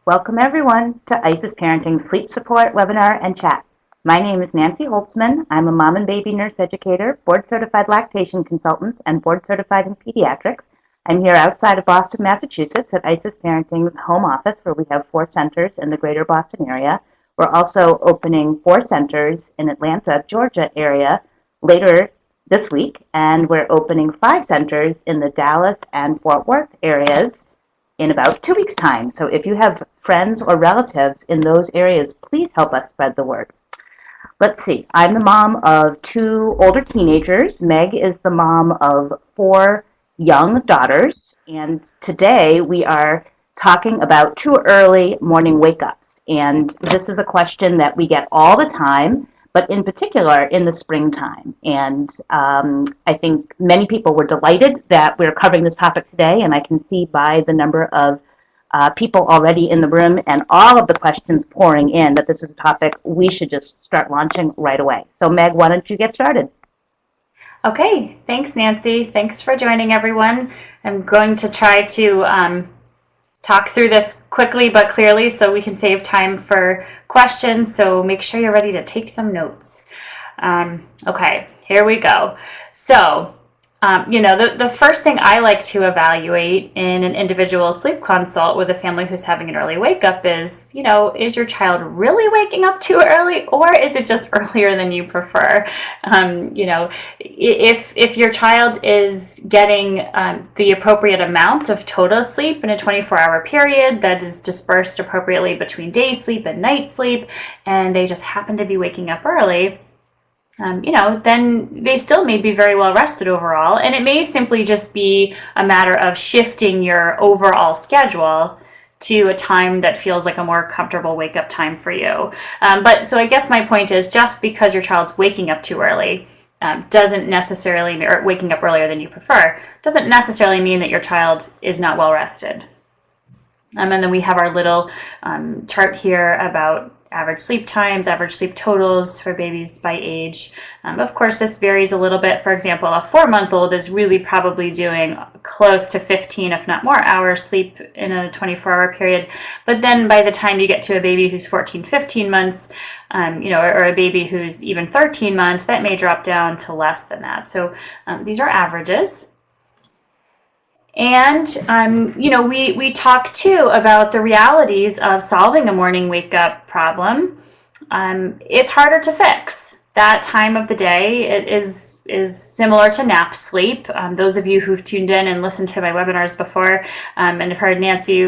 Welcome everyone to IsisParenting Sleep Support Webinar and Chat. My name is Nancy Holtzman. I'm a mom and baby nurse educator, board-certified lactation consultant, and board-certified in pediatrics. I'm here outside of Boston, Massachusetts at IsisParenting's home office, where we have 4 centers in the greater Boston area. We're also opening 4 centers in Atlanta, Georgia area later this week, and we're opening 5 centers in the Dallas and Fort Worth areas in about 2 weeks' time. So if you have friends or relatives in those areas, please help us spread the word. Let's see. I'm the mom of 2 older teenagers. Meg is the mom of 4 young daughters. And today we are talking about too early morning wake-ups. And this is a question that we get all the time, but in particular in the springtime. And I think many people were delighted that we're covering this topic today, and I can see by the number of people already in the room and all of the questions pouring in that this is a topic we should just start launching right away. So Meg, why don't you get started? Okay, thanks Nancy. Thanks for joining everyone. I'm going to try to talk through this quickly but clearly so we can save time for questions, so make sure you're ready to take some notes. Okay, here we go. So, the first thing I like to evaluate in an individual sleep consult with a family who's having an early wake up is, is your child really waking up too early, or is it just earlier than you prefer? If your child is getting the appropriate amount of total sleep in a 24-hour period that is dispersed appropriately between day sleep and night sleep, and they just happen to be waking up early, then they still may be very well rested overall, and it may simply just be a matter of shifting your overall schedule to a time that feels like a more comfortable wake-up time for you. So I guess my point is, just because your child's waking up too early doesn't necessarily, or waking up earlier than you prefer, doesn't necessarily mean that your child is not well rested. And then we have our little chart here about average sleep times, average sleep totals for babies by age. Of course, this varies a little bit. For example, a 4-month-old is really probably doing close to 15, if not more, hours sleep in a 24-hour period. But then by the time you get to a baby who's 14, 15 months, or a baby who's even 13 months, that may drop down to less than that. So these are averages. And, we talk too about the realities of solving a morning wake-up problem. It's harder to fix. That time of the day is similar to nap sleep. Those of you who've tuned in and listened to my webinars before and have heard Nancy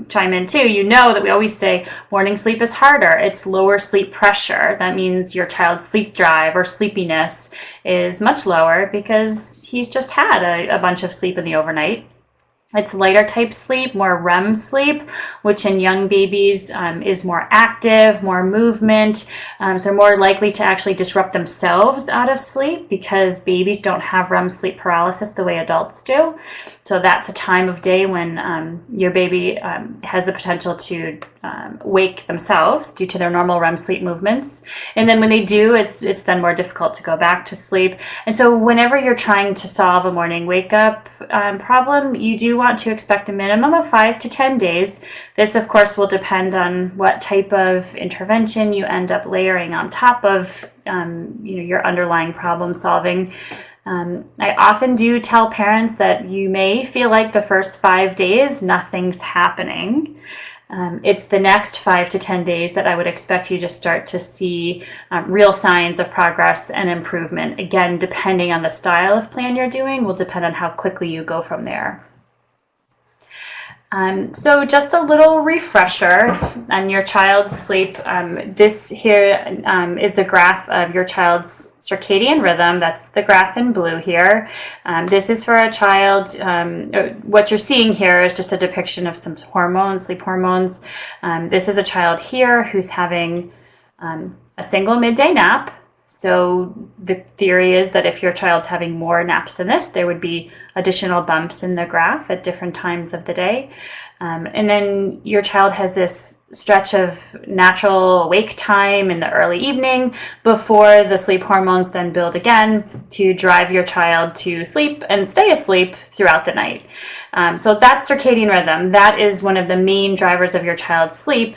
chime in too, you know that we always say morning sleep is harder. It's lower sleep pressure. That means your child's sleep drive or sleepiness is much lower because he's just had a bunch of sleep in the overnight. It's lighter type sleep, more REM sleep, which in young babies is more active, more movement. So they're more likely to actually disrupt themselves out of sleep because babies don't have REM sleep paralysis the way adults do. So that's a time of day when your baby has the potential to wake themselves due to their normal REM sleep movements. And then when they do, it's then more difficult to go back to sleep. And so whenever you're trying to solve a morning wake up problem, you do want to expect a minimum of 5 to 10 days. This, of course, will depend on what type of intervention you end up layering on top of your underlying problem solving. I often do tell parents that you may feel like the first 5 days nothing's happening. It's the next 5 to 10 days that I would expect you to start to see real signs of progress and improvement. Again, depending on the style of plan you're doing, will depend on how quickly you go from there. So just a little refresher on your child's sleep. This here is the graph of your child's circadian rhythm. That's the graph in blue here. This is for a child. What you're seeing here is just a depiction of some hormones, sleep hormones. This is a child here who's having a single midday nap. So the theory is that if your child's having more naps than this, there would be additional bumps in the graph at different times of the day. And then your child has this stretch of natural awake time in the early evening before the sleep hormones then build again to drive your child to sleep and stay asleep throughout the night. So that's circadian rhythm. That is one of the main drivers of your child's sleep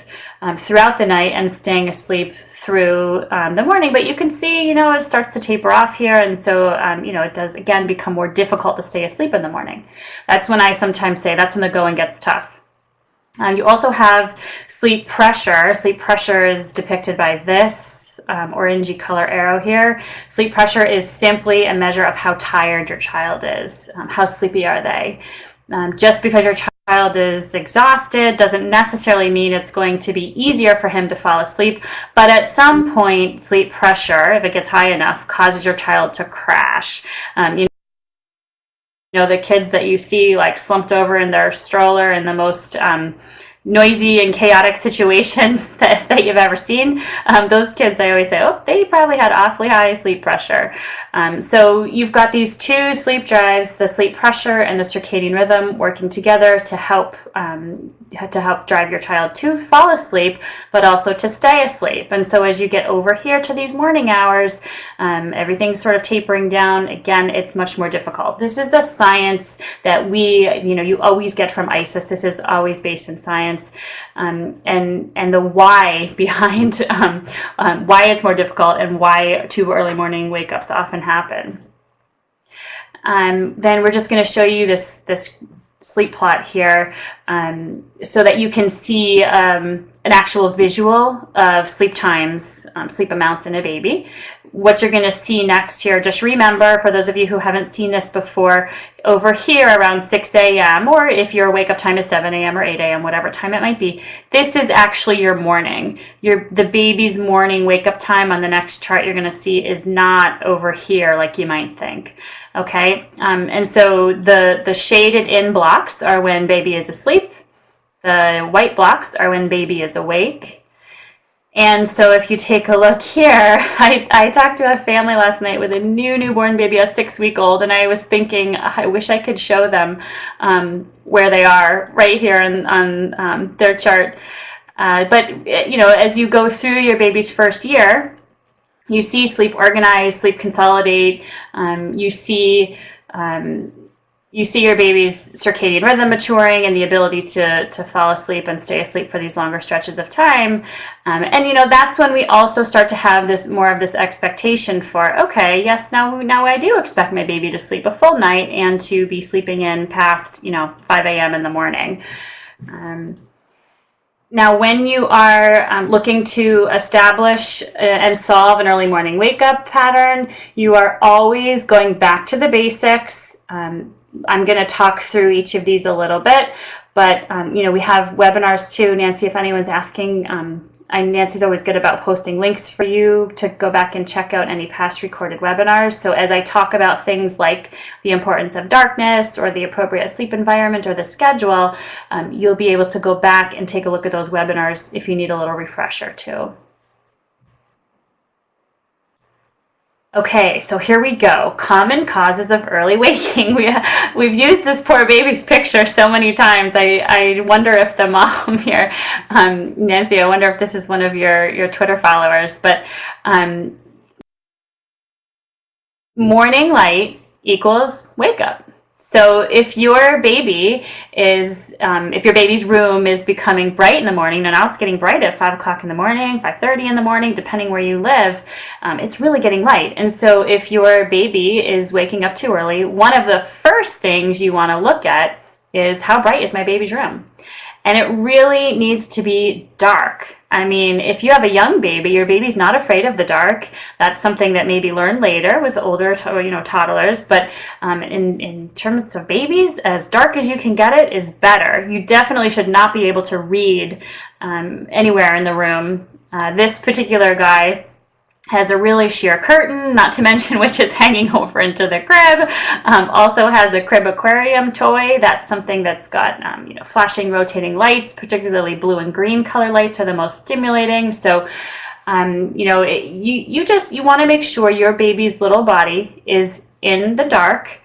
throughout the night and staying asleep through the morning. But you can see, it starts to taper off here. And so, it does, again, become more difficult to stay asleep in the morning. That's when I sometimes say that's when the going gets tough. You also have sleep pressure. Sleep pressure is depicted by this orangey color arrow here. Sleep pressure is simply a measure of how tired your child is. How sleepy are they? Just because your child is exhausted doesn't necessarily mean it's going to be easier for him to fall asleep, but at some point, sleep pressure, if it gets high enough, causes your child to crash. The kids that you see like slumped over in their stroller in the most noisy and chaotic situations that you've ever seen. Those kids, I always say, they probably had awfully high sleep pressure. So you've got these two sleep drives, the sleep pressure and the circadian rhythm, working together to help drive your child to fall asleep, but also to stay asleep. And so as you get over here to these morning hours, everything's sort of tapering down. Again, it's much more difficult. This is the science that you always get from ISIS. This is always based in science. And the why behind why it's more difficult and why too early morning wake-ups often happen. Then we're just going to show you this sleep plot here so that you can see an actual visual of sleep times, sleep amounts in a baby. What you're going to see next here, just remember, for those of you who haven't seen this before, over here around 6 a.m., or if your wake-up time is 7 a.m. or 8 a.m., whatever time it might be, this is actually your morning. The baby's morning wake-up time on the next chart you're going to see is not over here like you might think. Okay, and so the shaded in blocks are when baby is asleep. The white blocks are when baby is awake. And so if you take a look here, I talked to a family last night with a newborn baby, a 6-week-old, and I was thinking, I wish I could show them where they are right here on their chart. But as you go through your baby's first year, you see sleep organize, sleep consolidate. You see your baby's circadian rhythm maturing and the ability to fall asleep and stay asleep for these longer stretches of time. And that's when we also start to have more of this expectation for, okay, yes, now I do expect my baby to sleep a full night and to be sleeping in past 5 a.m. in the morning. Now, when you are looking to establish and solve an early morning wake-up pattern, you are always going back to the basics. I'm going to talk through each of these a little bit, but we have webinars too. Nancy, if anyone's asking, Nancy's always good about posting links for you to go back and check out any past recorded webinars. So as I talk about things like the importance of darkness or the appropriate sleep environment or the schedule, you'll be able to go back and take a look at those webinars if you need a little refresher too. Okay, so here we go. Common causes of early waking. We've used this poor baby's picture so many times. I wonder if the mom here, Nancy, I wonder if this is one of your Twitter followers, but morning light equals wake up. So if your baby's room is becoming bright in the morning, and now it's getting bright at 5 o'clock in the morning, 5:30 in the morning, depending where you live, it's really getting light. And so if your baby is waking up too early, one of the first things you want to look at is how bright is my baby's room? And it really needs to be dark. I mean, if you have a young baby, your baby's not afraid of the dark. That's something that may be learned later with older, toddlers. But in terms of babies, as dark as you can get it is better. You definitely should not be able to read anywhere in the room. This particular guy has a really sheer curtain, not to mention which is hanging over into the crib. Also has a crib aquarium toy. That's something that's got flashing, rotating lights. Particularly blue and green color lights are the most stimulating. So you want to make sure your baby's little body is in the dark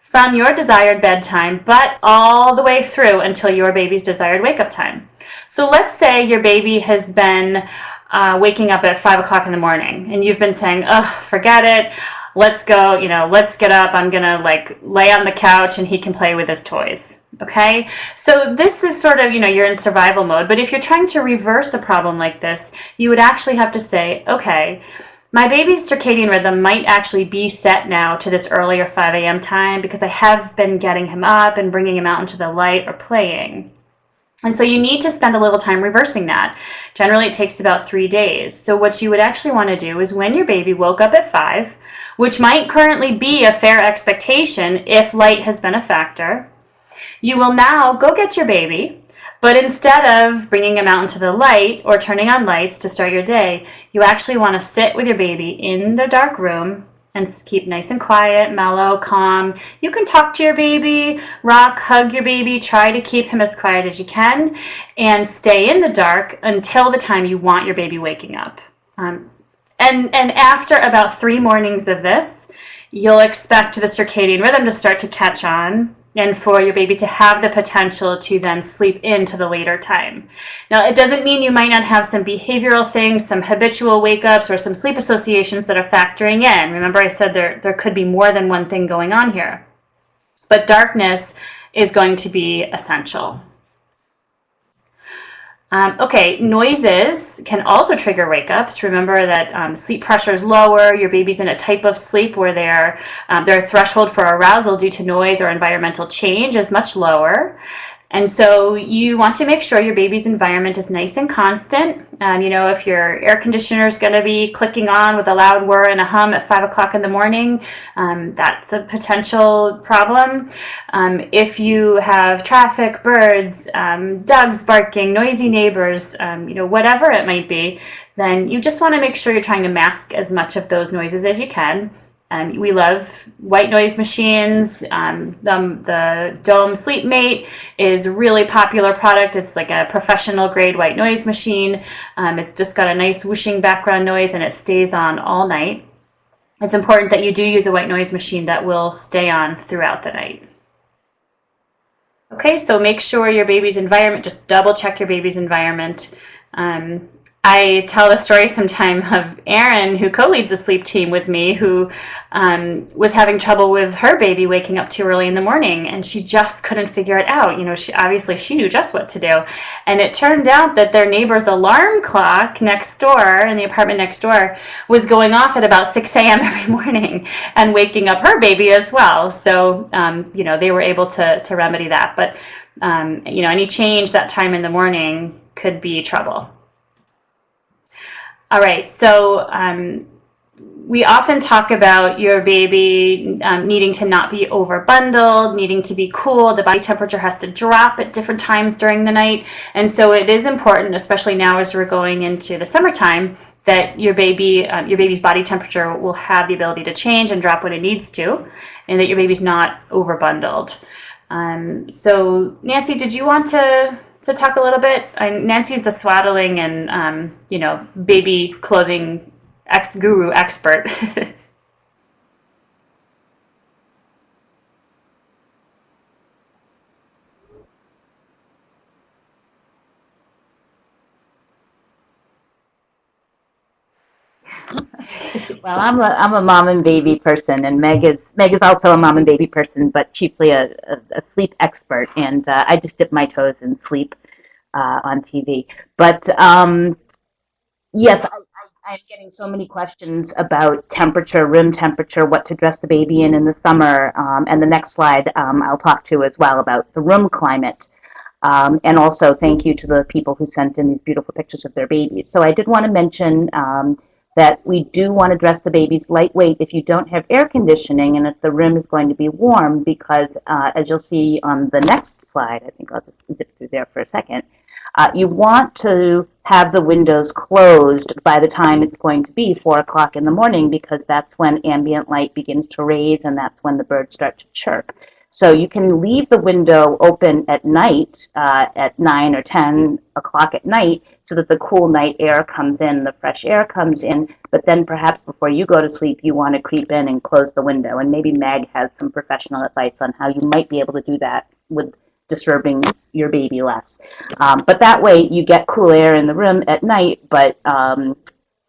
from your desired bedtime, but all the way through until your baby's desired wake-up time. So let's say your baby has been waking up at 5 o'clock in the morning, and you've been saying, "Ugh, forget it. Let's go. Let's get up. I'm gonna lay on the couch, and he can play with his toys." Okay. So this is sort of you're in survival mode. But if you're trying to reverse a problem like this, you would actually have to say, okay, my baby's circadian rhythm might actually be set now to this earlier 5 a.m. time because I have been getting him up and bringing him out into the light or playing. And so you need to spend a little time reversing that. Generally, it takes about 3 days. So what you would actually want to do is when your baby woke up at 5, which might currently be a fair expectation if light has been a factor, you will now go get your baby. But instead of bringing him out into the light or turning on lights to start your day, you actually want to sit with your baby in the dark room and keep nice and quiet, mellow, calm. You can talk to your baby, rock, hug your baby, try to keep him as quiet as you can, and stay in the dark until the time you want your baby waking up. And after about 3 mornings of this, you'll expect the circadian rhythm to start to catch on, and for your baby to have the potential to then sleep into the later time. Now, it doesn't mean you might not have some behavioral things, some habitual wake-ups, or some sleep associations that are factoring in. Remember, I said there could be more than one thing going on here. But darkness is going to be essential. Okay, noises can also trigger wake-ups. Remember that sleep pressure is lower. Your baby's in a type of sleep where their threshold for arousal due to noise or environmental change is much lower. And so you want to make sure your baby's environment is nice and constant. If your air conditioner is going to be clicking on with a loud whir and a hum at 5 o'clock in the morning, that's a potential problem. If you have traffic, birds, dogs barking, noisy neighbors, whatever it might be, then you just want to make sure you're trying to mask as much of those noises as you can. We love white noise machines. The Dome SleepMate is a really popular product. It's like a professional grade white noise machine. It's just got a nice whooshing background noise and it stays on all night. It's important that you do use a white noise machine that will stay on throughout the night. Okay, so make sure your baby's environment, just double check your baby's environment. I tell the story sometime of Erin, who co-leads the sleep team with me, who was having trouble with her baby waking up too early in the morning, and she just couldn't figure it out. She knew just what to do. And it turned out that their neighbor's alarm clock next door, in the apartment next door, was going off at about 6 a.m. every morning and waking up her baby as well. So, they were able to remedy that. But, any change that time in the morning could be trouble. All right, so we often talk about your baby needing to not be overbundled, needing to be cool. The body temperature has to drop at different times during the night. And so it is important, especially now as we're going into the summertime, that your baby's body temperature will have the ability to change and drop when it needs to, and that your baby's not overbundled. So Nancy, did you want to talk a little bit? Nancy's the swaddling and baby clothing guru expert. Well, I'm a mom and baby person, and Meg is also a mom and baby person, but chiefly a sleep expert. And I just dip my toes in sleep on TV. But yes, I'm getting so many questions about temperature, room temperature, what to dress the baby in the summer. And the next slide I'll talk to as well about the room climate. And also thank you to the people who sent in these beautiful pictures of their babies. So I did want to mention that we do want to dress the babies lightweight if you don't have air conditioning and if the room is going to be warm, because as you'll see on the next slide, I think I'll just zip through there for a second, you want to have the windows closed by the time it's going to be 4 o'clock in the morning, because that's when ambient light begins to raise and that's when the birds start to chirp. So you can leave the window open at night, at 9 or 10 o'clock at night, so that the cool night air comes in, the fresh air comes in, but then perhaps before you go to sleep, you want to creep in and close the window. And maybe Meg has some professional advice on how you might be able to do that with disturbing your baby less. But that way you get cool air in the room at night, but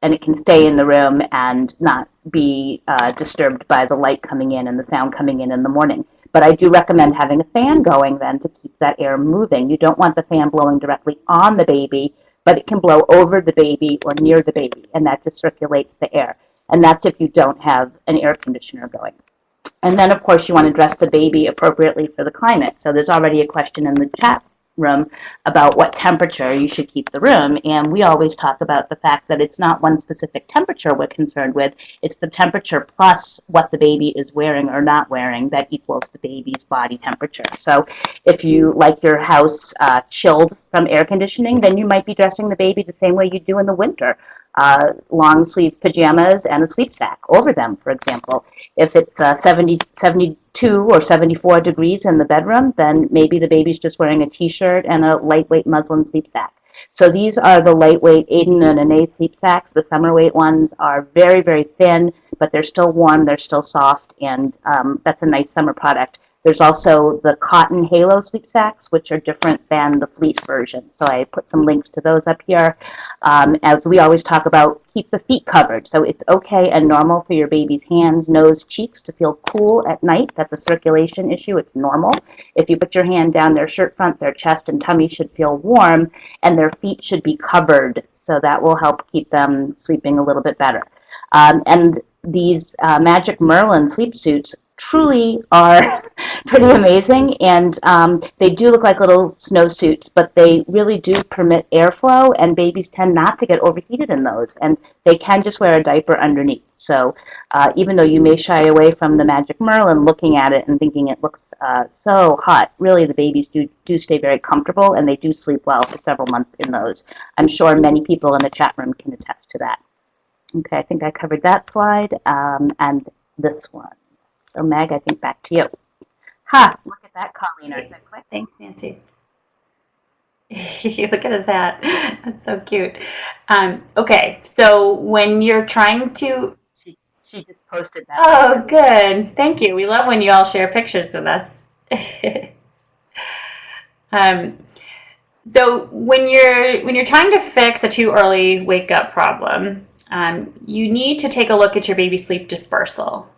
and it can stay in the room and not be disturbed by the light coming in and the sound coming in the morning. But I do recommend having a fan going then to keep that air moving. You don't want the fan blowing directly on the baby, but it can blow over the baby or near the baby, and that just circulates the air. And that's if you don't have an air conditioner going. And then, of course, you want to dress the baby appropriately for the climate. So there's already a question in the chat room about what temperature you should keep the room. And we always talk about the fact that it's not one specific temperature we're concerned with. It's the temperature plus what the baby is wearing or not wearing that equals the baby's body temperature. So if you like your house chilled from air conditioning, then you might be dressing the baby the same way you do in the winter. Long sleeve pajamas and a sleep sack over them, for example. If it's 72 or 74 degrees in the bedroom, then maybe the baby's just wearing a t-shirt and a lightweight muslin sleep sack. So these are the lightweight Aiden and Anae sleep sacks. The summer weight ones are very, very thin, but they're still warm, they're still soft, and that's a nice summer product. There's also the cotton halo sleep sacks, which are different than the fleece version. So I put some links to those up here. As we always talk about, keep the feet covered. So it's okay and normal for your baby's hands, nose, cheeks to feel cool at night. That's a circulation issue. It's normal. If you put your hand down their shirt front, their chest and tummy should feel warm, and their feet should be covered. So that will help keep them sleeping a little bit better. And these Magic Merlin sleep suits truly are pretty amazing, and they do look like little snowsuits, but they really do permit airflow, and babies tend not to get overheated in those, and they can just wear a diaper underneath. So even though you may shy away from the Magic Merlin looking at it and thinking it looks so hot, really the babies do stay very comfortable, and they do sleep well for several months in those. I'm sure many people in the chat room can attest to that. Okay, I think I covered that slide, and this one. So Meg, I think back to you. Ha! Look at that, Colleen. Is that quick? Thanks, Nancy. Look at his hat. That's so cute. Okay, so when you're trying to... She just posted that. Oh, good. Thank you. We love when you all share pictures with us. So when you're trying to fix a too early wake up problem, you need to take a look at your baby sleep dispersal.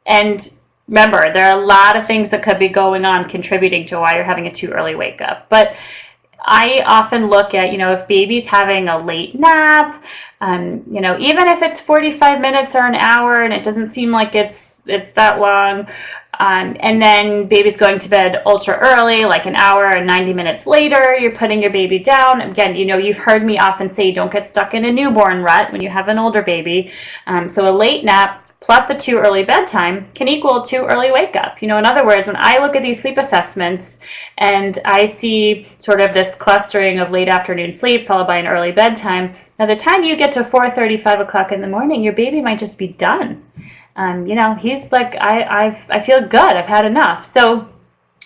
And remember, there are a lot of things that could be going on contributing to why you're having a too early wake up. But I often look at, if baby's having a late nap, even if it's 45 minutes or an hour and it doesn't seem like it's that long, and then baby's going to bed ultra early, like an hour and 90 minutes later, you're putting your baby down. Again, you've heard me often say don't get stuck in a newborn rut when you have an older baby. So a late nap plus a too early bedtime can equal too early wake up. In other words, when I look at these sleep assessments and I see sort of this clustering of late afternoon sleep followed by an early bedtime, by the time you get to 4:30, 5 o'clock in the morning, your baby might just be done. He's like, I feel good, I've had enough. So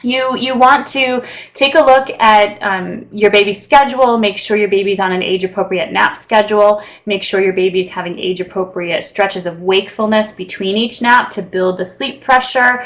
you want to take a look at your baby's schedule, make sure your baby's on an age-appropriate nap schedule, make sure your baby's having age-appropriate stretches of wakefulness between each nap to build the sleep pressure.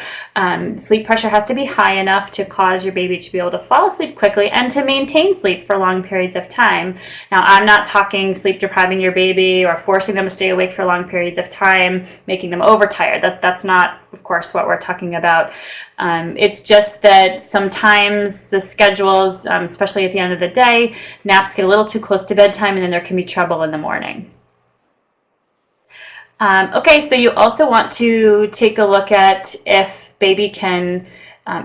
Sleep pressure has to be high enough to cause your baby to be able to fall asleep quickly and to maintain sleep for long periods of time. Now, I'm not talking sleep depriving your baby or forcing them to stay awake for long periods of time, making them overtired. That's not, of course, what we're talking about. It's just that sometimes the schedules, especially at the end of the day, naps get a little too close to bedtime and then there can be trouble in the morning. Okay, so you also want to take a look at if baby can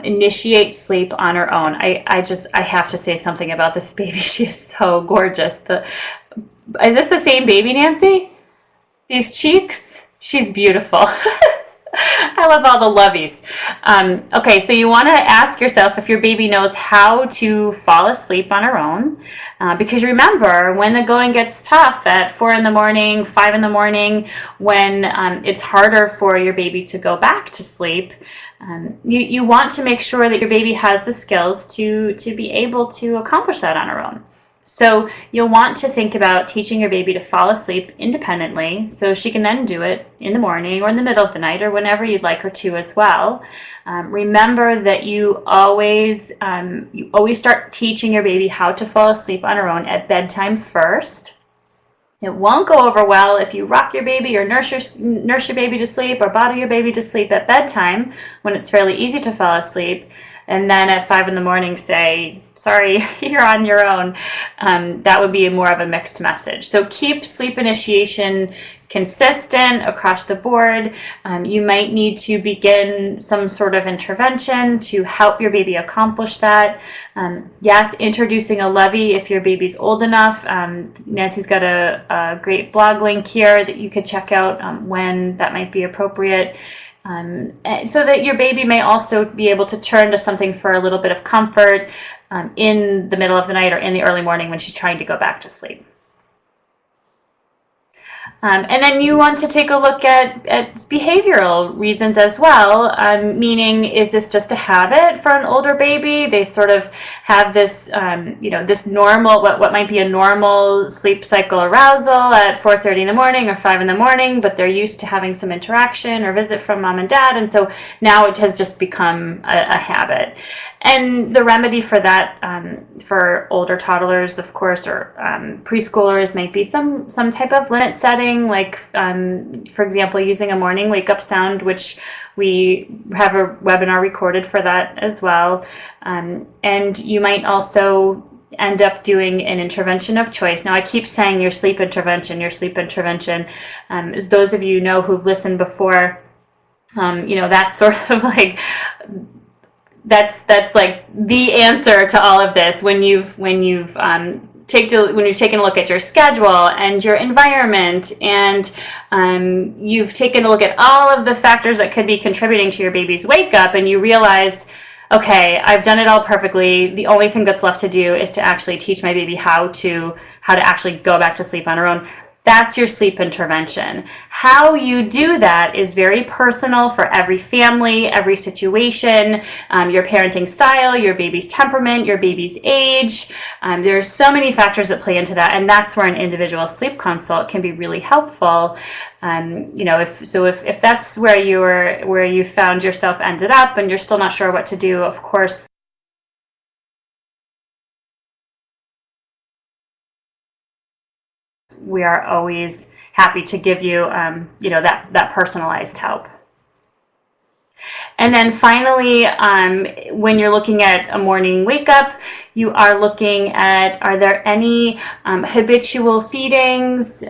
initiate sleep on her own. I have to say something about this baby. She is so gorgeous. Is this the same baby, Nancy? These cheeks? She's beautiful. I love all the lovies. Okay, so you want to ask yourself if your baby knows how to fall asleep on her own. Because remember, when the going gets tough at 4 in the morning, 5 in the morning, when it's harder for your baby to go back to sleep, you want to make sure that your baby has the skills to be able to accomplish that on her own. So you'll want to think about teaching your baby to fall asleep independently so she can then do it in the morning or in the middle of the night or whenever you'd like her to as well. Remember that you always start teaching your baby how to fall asleep on her own at bedtime first. It won't go over well if you rock your baby or nurse your baby to sleep or bottle your baby to sleep at bedtime when it's fairly easy to fall asleep. And then at 5 in the morning say, sorry, you're on your own. That would be more of a mixed message. So keep sleep initiation consistent across the board. You might need to begin some sort of intervention to help your baby accomplish that. Yes, introducing a levy if your baby's old enough. Nancy's got a great blog link here that you could check out when that might be appropriate. So that your baby may also be able to turn to something for a little bit of comfort in the middle of the night or in the early morning when she's trying to go back to sleep. And then you want to take a look at behavioral reasons as well, meaning, is this just a habit for an older baby? They sort of have this, this normal, what might be a normal sleep cycle arousal at 4:30 in the morning or 5 in the morning, but they're used to having some interaction or visit from mom and dad, and so now it has just become a habit. And the remedy for that, for older toddlers, of course, or preschoolers, might be some type of limit setting, like, for example, using a morning wake-up sound, which we have a webinar recorded for that as well. And you might also end up doing an intervention of choice. Now, I keep saying your sleep intervention. As those of you know who've listened before, that's sort of like... That's like the answer to all of this when you've taken a look at your schedule and your environment, and you've taken a look at all of the factors that could be contributing to your baby's wake up, and you realize, okay, I've done it all perfectly. The only thing that's left to do is to actually teach my baby how to actually go back to sleep on her own. That's your sleep intervention. How you do that is very personal for every family, every situation, your parenting style, your baby's temperament, your baby's age. There's so many factors that play into that, and that's where an individual sleep consult can be really helpful. If that's where you found yourself ended up and you're still not sure what to do, of course, we are always happy to give you, that personalized help. And then finally, when you're looking at a morning wake up, you are looking at, are there any habitual feedings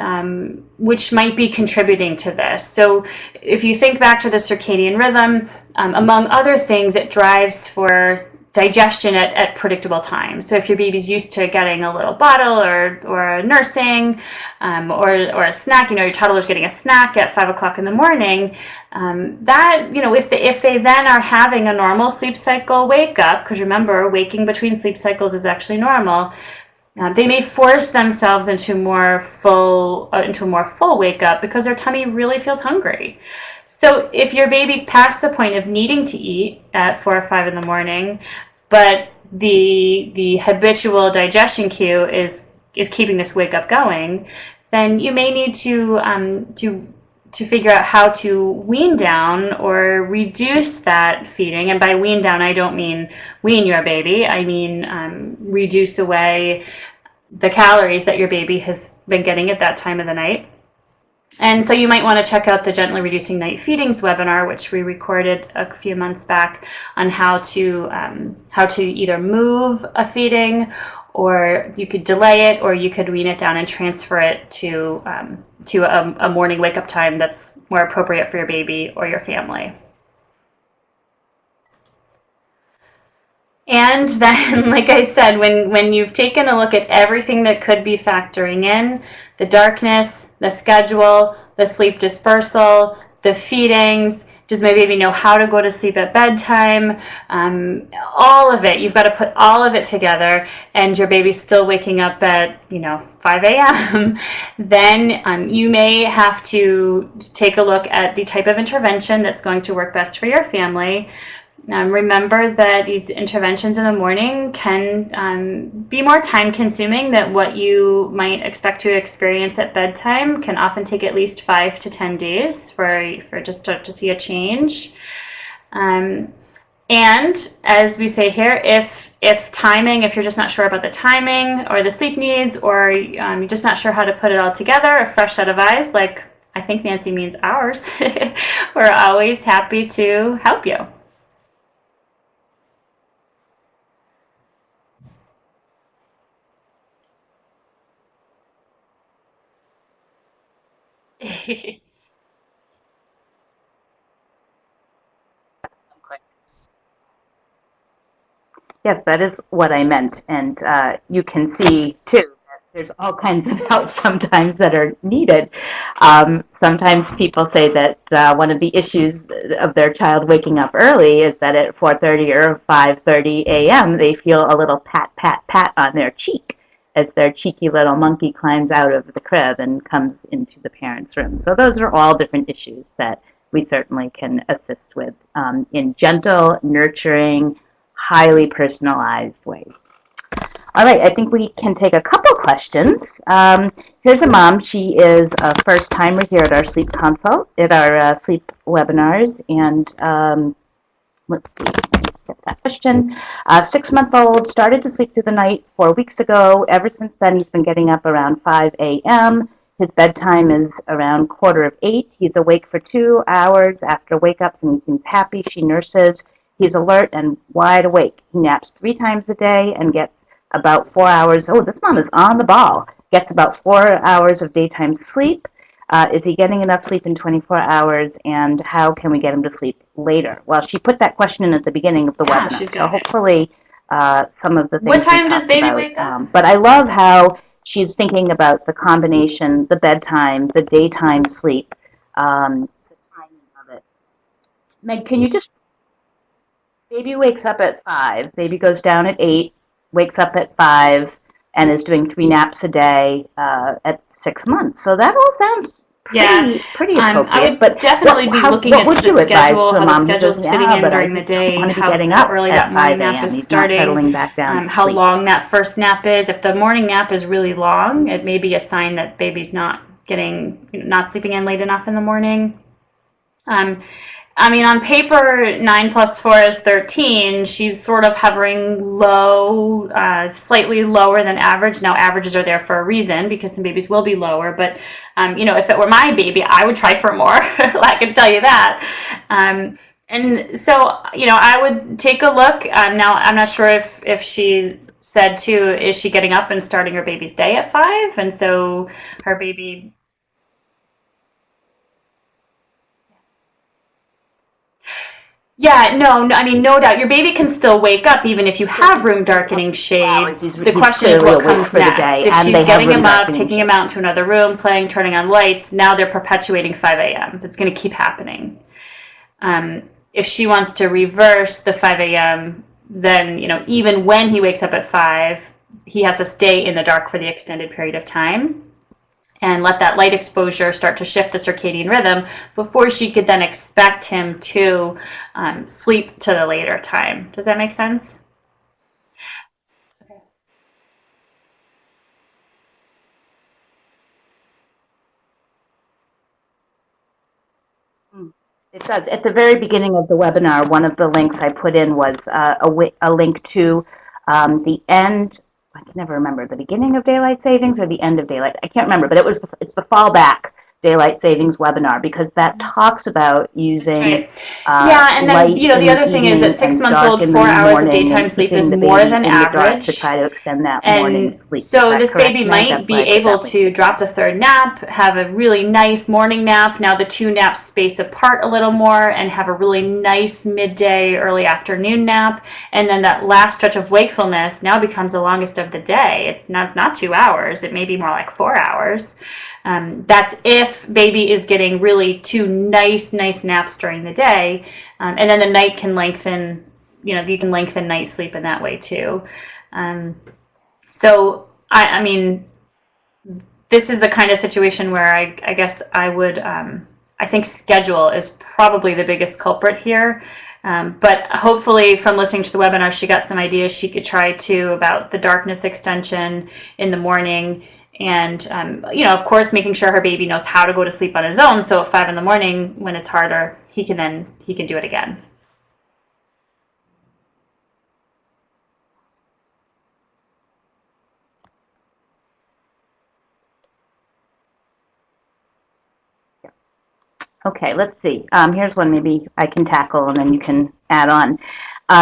which might be contributing to this? So if you think back to the circadian rhythm, among other things, it drives for digestion at predictable times. So if your baby's used to getting a little bottle or nursing or a snack, your toddler's getting a snack at 5 o'clock in the morning, if they then are having a normal sleep cycle wake up, because remember, waking between sleep cycles is actually normal, they may force themselves into a more full wake up because their tummy really feels hungry. So if your baby's past the point of needing to eat at 4 or 5 in the morning, but the habitual digestion cue is keeping this wake up going, then you may need to figure out how to wean down or reduce that feeding. And by wean down, I don't mean wean your baby. I mean reduce away the calories that your baby has been getting at that time of the night. And so you might want to check out the Gently Reducing Night Feedings webinar, which we recorded a few months back, on how to either move a feeding, or you could delay it, or you could wean it down and transfer it to a morning wake up time that's more appropriate for your baby or your family. And then, like I said, when you've taken a look at everything that could be factoring in, the darkness, the schedule, the sleep dispersal, the feedings, Does my baby know how to go to sleep at bedtime? All of it. You've got to put all of it together, and your baby's still waking up at 5 a.m. Then you may have to take a look at the type of intervention that's going to work best for your family. Remember that these interventions in the morning can be more time consuming than what you might expect to experience at bedtime. Can often take at least 5 to 10 days for just to see a change. And as we say here, if you're just not sure about the timing or the sleep needs, or you're just not sure how to put it all together, a fresh set of eyes, like I think Nancy means ours, we're always happy to help you. Yes, that is what I meant. And you can see, too, that there's all kinds of help sometimes that are needed. Sometimes people say that one of the issues of their child waking up early is that at 4:30 or 5:30 a.m. they feel a little pat, pat, pat on their cheek as their cheeky little monkey climbs out of the crib and comes into the parent's room. So those are all different issues that we certainly can assist with in gentle, nurturing, highly personalized ways. All right, I think we can take a couple questions. Here's a mom. She is a first timer here at our sleep consult, at our sleep webinars, and let's see. Get that question. 6-month-old started to sleep through the night 4 weeks ago. Ever since then, he's been getting up around 5 a.m. His bedtime is around 7:45. He's awake for 2 hours after wake-ups, and he seems happy. She nurses. He's alert and wide awake. He naps 3 times a day and gets about 4 hours. Oh, this mom is on the ball. Gets about 4 hours of daytime sleep. Is he getting enough sleep in 24 hours, and how can we get him to sleep later? Well, she put that question in at the beginning of the webinar, so hopefully some of the things. What time does baby wake up? But I love how she's thinking about the combination, the bedtime, the daytime sleep, the timing of it. Meg, can you just... Baby wakes up at 5, baby goes down at 8, wakes up at 5, and is doing 3 naps a day at 6 months. So that all sounds pretty appropriate. I would definitely be looking at the schedule, how the schedule's fitting in during the day, how early that morning nap is starting, how long that first nap is. If the morning nap is really long, it may be a sign that baby's not sleeping in late enough in the morning. On paper, 9 plus 4 is 13. She's sort of hovering low, slightly lower than average. Now, averages are there for a reason because some babies will be lower. But, if it were my baby, I would try for more. I can tell you that. And so, I would take a look. Now, I'm not sure if she said, too, is she getting up and starting her baby's day at 5? And so her baby... Yeah, no, no doubt. Your baby can still wake up even if you have room darkening shades. The question is what comes next. If she's getting him up, taking him out to another room, playing, turning on lights, now they're perpetuating 5 a.m. It's going to keep happening. If she wants to reverse the 5 a.m., then, even when he wakes up at 5, he has to stay in the dark for the extended period of time and let that light exposure start to shift the circadian rhythm before she could then expect him to sleep to the later time. Does that make sense? Okay. It does. At the very beginning of the webinar, one of the links I put in was a link to the end. I can never remember, the beginning of daylight savings or the end of daylight. I can't remember, but it's the fallback daylight savings webinar, because that talks about using and then the other thing is at 6 months old, 4 hours of daytime sleep is more than average to try to extend that and morning sleep. So this baby might be able to drop the 3rd nap, have a really nice morning nap, now the 2 naps space apart a little more, and have a really nice midday early afternoon nap, and then that last stretch of wakefulness now becomes the longest of the day. It's not 2 hours, it may be more like 4 hours. That's if if baby is getting really two nice naps during the day, and then the night can lengthen, you can lengthen night sleep in that way too. So I mean, this is the kind of situation where I guess I would, I think schedule is probably the biggest culprit here. But hopefully from listening to the webinar, she got some ideas she could try too about the darkness extension in the morning. And, of course, making sure her baby knows how to go to sleep on his own. So at 5 in the morning, when it's harder, he can do it again. Okay, let's see. Here's one maybe I can tackle, and then you can add on.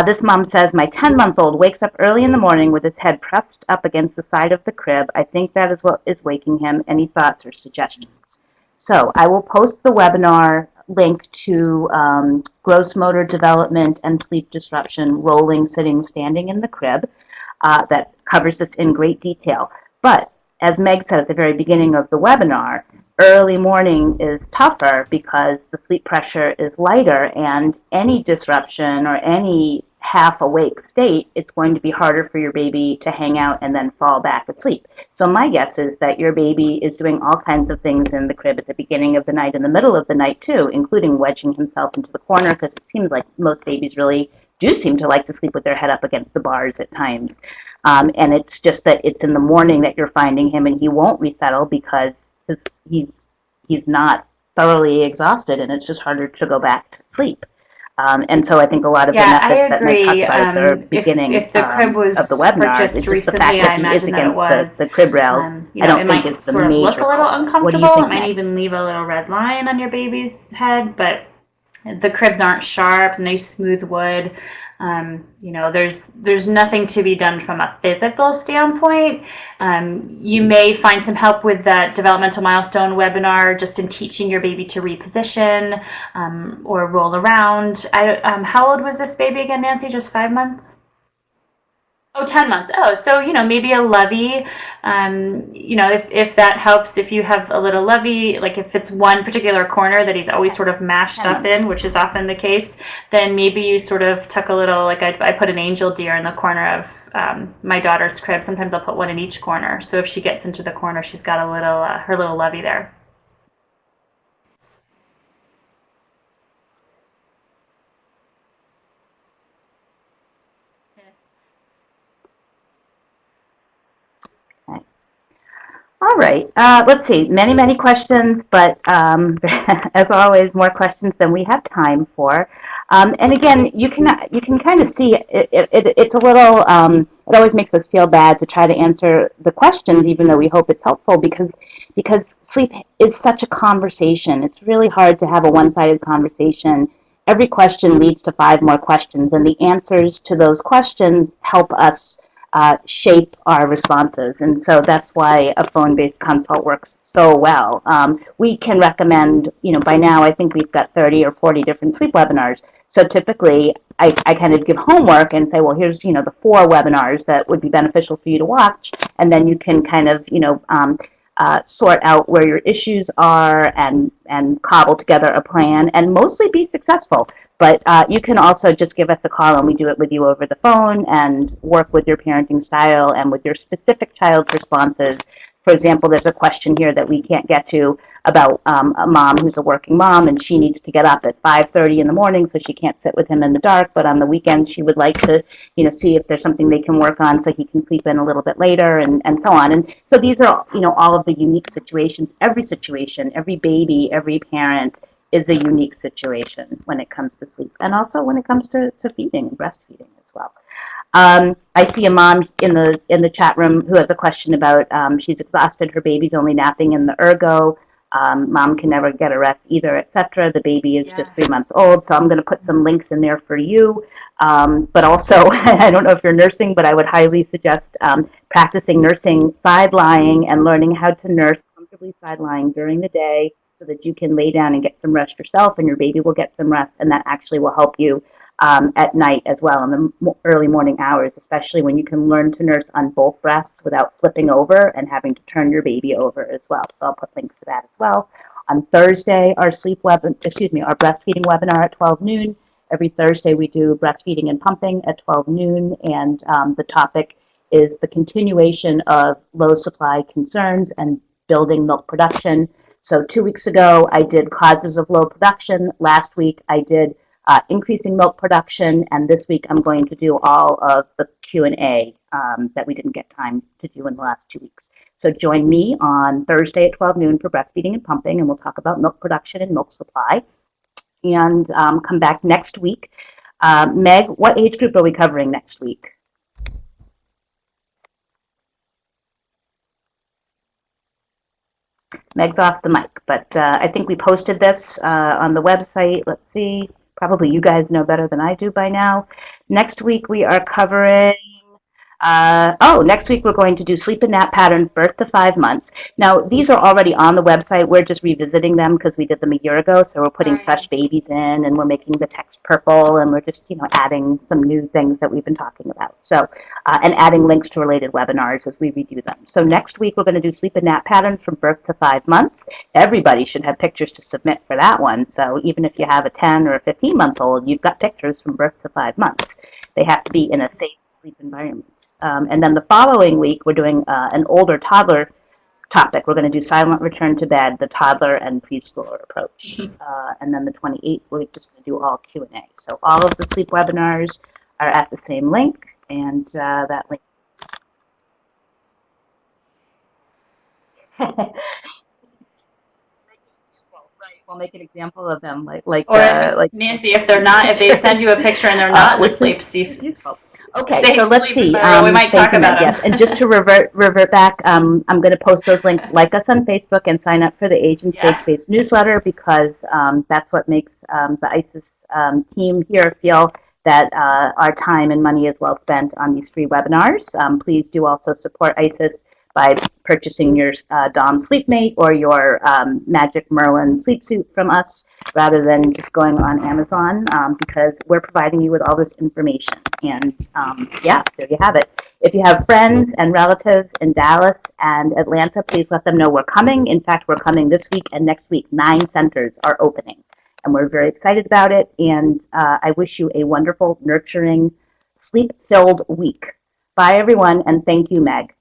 This mom says, my 10-month-old wakes up early in the morning with his head pressed up against the side of the crib. I think that is what is waking him. Any thoughts or suggestions? So I will post the webinar link to gross motor development and sleep disruption, rolling, sitting, standing in the crib, that covers this in great detail. But as Meg said at the very beginning of the webinar, early morning is tougher because the sleep pressure is lighter, and any disruption or any half awake state, it's going to be harder for your baby to hang out and then fall back asleep. So my guess is that your baby is doing all kinds of things in the crib at the beginning of the night and the middle of the night too, including wedging himself into the corner, because it seems like most babies really do seem to like to sleep with their head up against the bars at times. And it's just that it's in the morning that you're finding him, and he won't resettle because he's not thoroughly exhaused, and it's just harder to go back to sleep. And so I think a lot of the methods that Meg talked about at the beginning if the crib was of the webinar is just recently, the fact that he is against the crib rails. I don't think it's the major. It might look a little uncomfortable. Think, it might even leave a little red line on your baby's head, but the cribs aren't sharp, nice smooth wood. There's nothing to be done from a physical standpoint. You may find some help with that developmental milestone webinar, just in teaching your baby to reposition or roll around. How old was this baby again, Nancy? Just 5 months? Oh, 10 months. Oh, so, maybe a lovey, if that helps, if you have a little lovey, like if it's one particular corner that he's always sort of mashed up in, which is often the case, then maybe you sort of tuck a little, like I put an angel deer in the corner of my daughter's crib. Sometimes I'll put one in each corner. So if she gets into the corner, she's got a little, her little lovey there. All right, let's see, many questions, but as always, more questions than we have time for. And again, you can kind of see it's a little, it always makes us feel bad to try to answer the questions, even though we hope it's helpful, because sleep is such a conversation. It's really hard to have a one-sided conversation. Every question leads to 5 more questions, and the answers to those questions help us shape our responses. And so that's why a phone-based consult works so well. We can recommend, by now I think we've got 30 or 40 different sleep webinars. So typically I kind of give homework and say, well, here's, the 4 webinars that would be beneficial for you to watch. And then you can kind of, sort out where your issues are and cobble together a plan and mostly be successful. But you can also just give us a call, and we do it with you over the phone and work with your parenting style and with your specific child's responses. For example, there's a question here that we can't get to about a mom who's a working mom, and she needs to get up at 5:30 in the morning, so she can't sit with him in the dark. But on the weekends, she would like to, see if there's something they can work on so he can sleep in a little bit later, and so on. And so these are, all of the unique situations. Every situation, every baby, every parent is a unique situation when it comes to sleep, and also when it comes to feeding and breastfeeding as well. I see a mom in the chat room who has a question about she's exhausted, her baby's only napping in the ergo, mom can never get a rest either, etc. The baby is just 3 months old, so I'm going to put some links in there for you. But also, I don't know if you're nursing, but I would highly suggest practicing nursing side lying and learning how to nurse comfortably side lying during the day, so that you can lay down and get some rest yourself, and your baby will get some rest, and that actually will help you at night as well in the early morning hours, especially when you can learn to nurse on both breasts without flipping over and having to turn your baby over as well. So I'll put links to that as well. On Thursday, our our breastfeeding webinar at 12 noon. Every Thursday, we do breastfeeding and pumping at 12 noon, and the topic is the continuation of low supply concerns and building milk production. So 2 weeks ago, I did causes of low production. Last week, I did increasing milk production, and this week I'm going to do all of the Q&A that we didn't get time to do in the last 2 weeks. So join me on Thursday at 12 noon for breastfeeding and pumping, and we'll talk about milk production and milk supply. And come back next week. Meg, what age group are we covering next week? Meg's off the mic, but I think we posted this on the website. Let's see. Probably you guys know better than I do by now. Next week we are covering next week we're going to do sleep and nap patterns, birth to 5 months. Now, these are already on the website. We're just revisiting them because we did them a year ago. So we're putting fresh babies in, and we're making the text purple, and we're just, adding some new things that we've been talking about. So, and adding links to related webinars as we review them. So next week we're going to do sleep and nap patterns from birth to 5 months. Everybody should have pictures to submit for that one. So even if you have a 10 or a 15-month-old, you've got pictures from birth to 5 months. They have to be in a safe sleep environment. And then the following week, we're doing an older toddler topic. We're going to do silent return to bed, the toddler and preschooler approach. And then the 28th, we're just going to do all Q&A. So all of the sleep webinars are at the same link, and that link. We'll make an example of them, like Nancy, if they send you a picture and they're not in the sleep safe. Okay, so let's see. We might talk about them. Yes, and just to revert back, I'm going to post those links. Like us on Facebook and sign up for the Age and Stage-Based newsletter, because that's what makes the ISIS team here feel that our time and money is well spent on these free webinars. Please do also support ISIS by purchasing your Dom Sleepmate or your Magic Merlin sleep suit from us, rather than just going on Amazon, because we're providing you with all this information. And there you have it. If you have friends and relatives in Dallas and Atlanta, please let them know we're coming. In fact, we're coming this week and next week. 9 centers are opening, and we're very excited about it. And I wish you a wonderful, nurturing, sleep-filled week. Bye, everyone, and thank you, Meg.